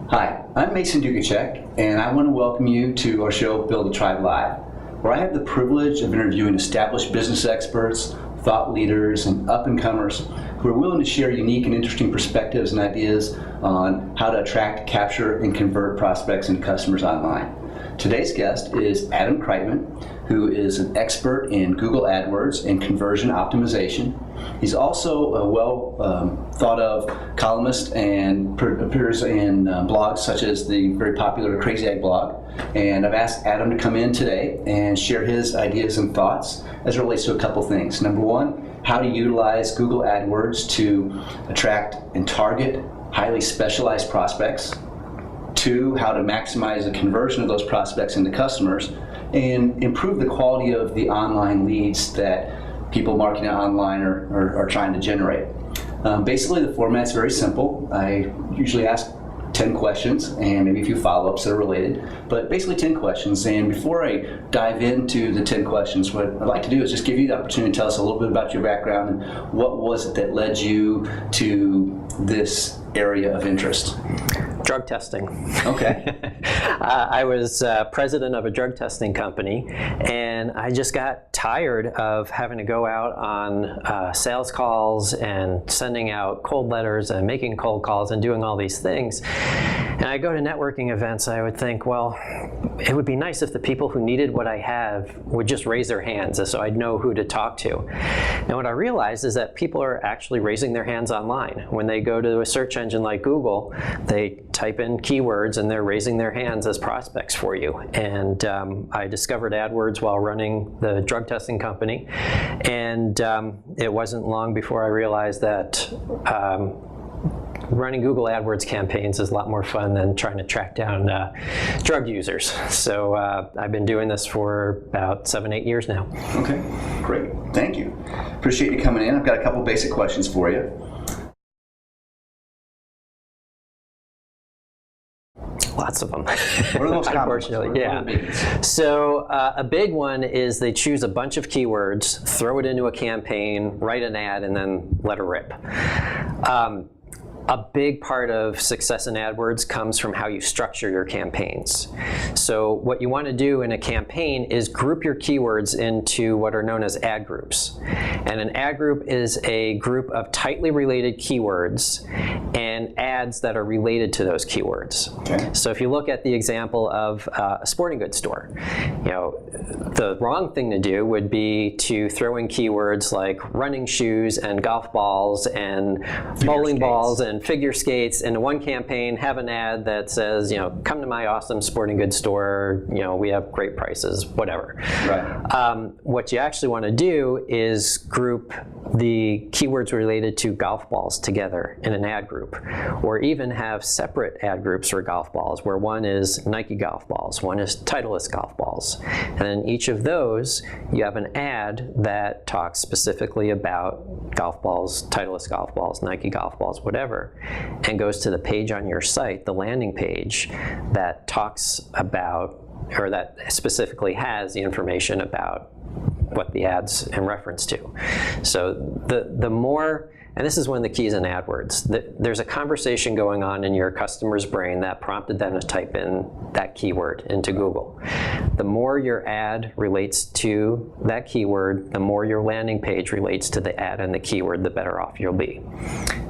Hi, I'm Mason Dukacek, and I want to welcome you to our show, Build a Tribe Live, where I have the privilege of interviewing established business experts, thought leaders, and up-and-comers who are willing to share unique and interesting perspectives and ideas on how to attract, capture, and convert prospects and customers online. Today's guest is Adam Kreitman, who is an expert in Google AdWords and conversion optimization. He's also a thought of columnist and appears in blogs such as the very popular Crazy Egg blog. And I've asked Adam to come in today and share his ideas and thoughts as it relates to a couple things. Number one, how to utilize Google AdWords to attract and target highly specialized prospects. Two, how to maximize the conversion of those prospects into customers and improve the quality of the online leads that people marketing online are trying to generate. Basically, the format's very simple. I usually ask 10 questions and maybe a few follow-ups that are related, but basically 10 questions. And before I dive into the 10 questions, what I'd like to do is just give you the opportunity to tell us a little bit about your background and what was it that led you to this area of interest. Drug testing. Okay. I was president of a drug testing company, and I just got tired of having to go out on sales calls and sending out cold letters and making cold calls and doing all these things. And I go to networking events, I would think, well, it would be nice if the people who needed what I have would just raise their hands so I'd know who to talk to. And what I realized is that people are actually raising their hands online. When they go to a search engine like Google, they type in keywords and they're raising their hands as prospects for you. And I discovered AdWords while running the drug testing company. And it wasn't long before I realized that running Google AdWords campaigns is a lot more fun than trying to track down drug users. So I've been doing this for about 7-8 years now. Okay, great. Thank you. Appreciate you coming in. I've got a couple basic questions for you. Lots of them. What are the most common ones? Unfortunately, yeah. So a big one is they choose a bunch of keywords, throw it into a campaign, write an ad, and then let it rip. A big part of success in AdWords comes from how you structure your campaigns. So what you want to do in a campaign is group your keywords into what are known as ad groups. And an ad group is a group of tightly related keywords and ads that are related to those keywords. Okay. So if you look at the example of a sporting goods store, the wrong thing to do would be to throw in keywords like running shoes and golf balls and bowling balls and figure skates into one campaign, have an ad that says, come to my awesome sporting goods store, we have great prices, whatever. Right. What you actually want to do is group the keywords related to golf balls together in an ad group, or even have separate ad groups for golf balls, where one is Nike golf balls, one is Titleist golf balls. And in each of those, you have an ad that talks specifically about golf balls, Titleist golf balls, Nike golf balls, whatever, and goes to the page on your site, the landing page, that talks about, or that specifically has the information about what the ad's in reference to. So the more, and this is one of the keys in AdWords, there's a conversation going on in your customer's brain that prompted them to type in that keyword into Google. The more your ad relates to that keyword, the more your landing page relates to the ad and the keyword, the better off you'll be.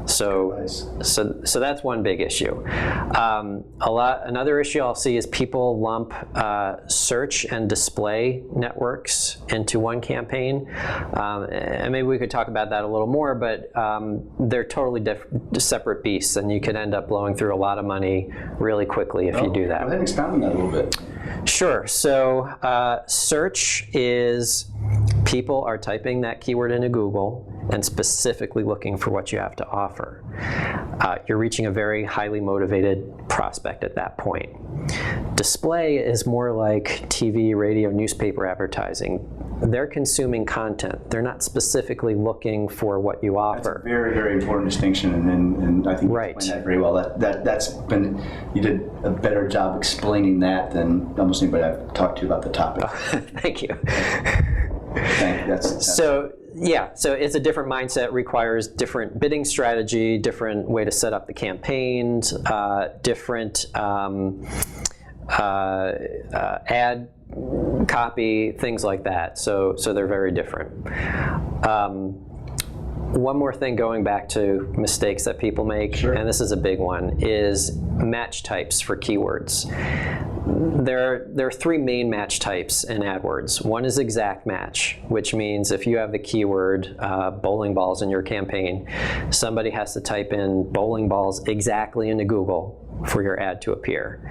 So that's one big issue. Another issue I'll see is people lump search and display networks into one campaign. And maybe we could talk about that a little more, but they're totally separate beasts, and you could end up blowing through a lot of money really quickly if you do that. Go ahead and expound on that a little bit. Sure. So search is people are typing that keyword into Google and specifically looking for what you have to offer. You're reaching a very highly motivated prospect at that point. Display is more like TV, radio, newspaper advertising. They're consuming content. They're not specifically looking for what you offer. That's a very, very important distinction, and I think you explained that very well. That's been, you did a better job explaining that than almost anybody I've talked to about the topic. Oh, thank you. Thank you. That's so yeah, so it's a different mindset, requires different bidding strategy, different way to set up the campaigns, different ad copy, things like that. So they're very different. One more thing, going back to mistakes that people make, Sure. and this is a big one, is match types for keywords. There are three main match types in AdWords. One is exact match, which means if you have the keyword bowling balls in your campaign, somebody has to type in bowling balls exactly into Google for your ad to appear.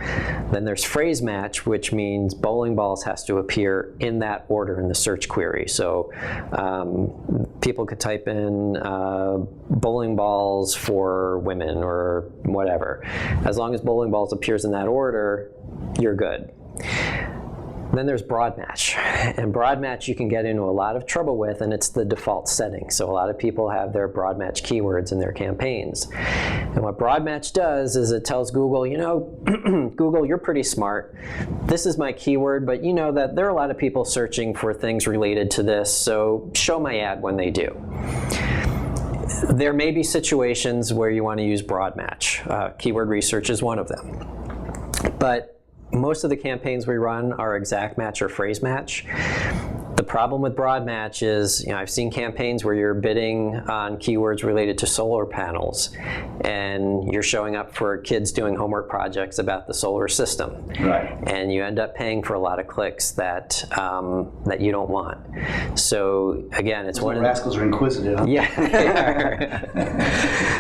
Then there's phrase match, which means bowling balls has to appear in that order in the search query. So people could type in bowling balls for women or whatever. As long as bowling balls appears in that order, you're good. Then there's broad match, and broad match you can get into a lot of trouble with, and it's the default setting. So a lot of people have their broad match keywords in their campaigns. And what broad match does is it tells Google, you know, Google, you're pretty smart. This is my keyword, but you know that there are a lot of people searching for things related to this, so show my ad when they do. There may be situations where you want to use broad match. Keyword research is one of them. But most of the campaigns we run are exact match or phrase match. The problem with broad match is, you know, I've seen campaigns where you're bidding on keywords related to solar panels, and you're showing up for kids doing homework projects about the solar system. Right. And you end up paying for a lot of clicks that that you don't want. So again, it's one of the rascals are inquisitive. Huh? Yeah.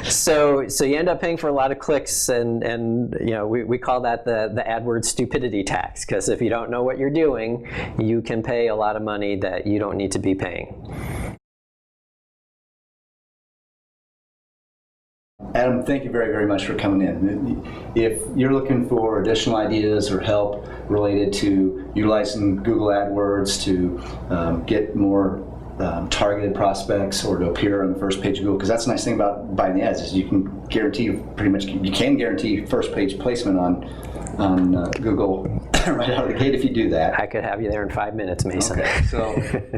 So you end up paying for a lot of clicks, and you know, we call that the AdWords stupidity tax, because if you don't know what you're doing, you can pay a lot of money that you don't need to be paying. Adam, thank you very, very much for coming in. If you're looking for additional ideas or help related to utilizing Google AdWords to get more targeted prospects or to appear on the first page of Google, because that's the nice thing about buying the ads is you can guarantee first page placement on Google right out of the gate if you do that. I could have you there in 5 minutes, Mason. Okay, so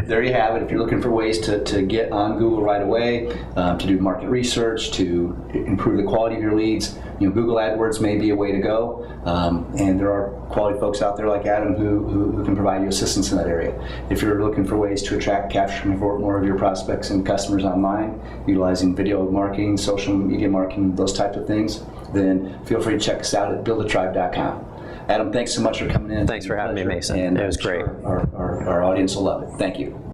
there you have it. If you're looking for ways to get on Google right away, to do market research, to improve the quality of your leads, you know, Google AdWords may be a way to go. And there are quality folks out there like Adam who can provide you assistance in that area. If you're looking for ways to attract, capture, and convert more of your prospects and customers online, utilizing video marketing, social media marketing, those types of things, then feel free to check us out at buildatribe.com. Adam, thanks so much for coming in. Thanks for having me, Mason. And it was great. Our audience will love it. Thank you.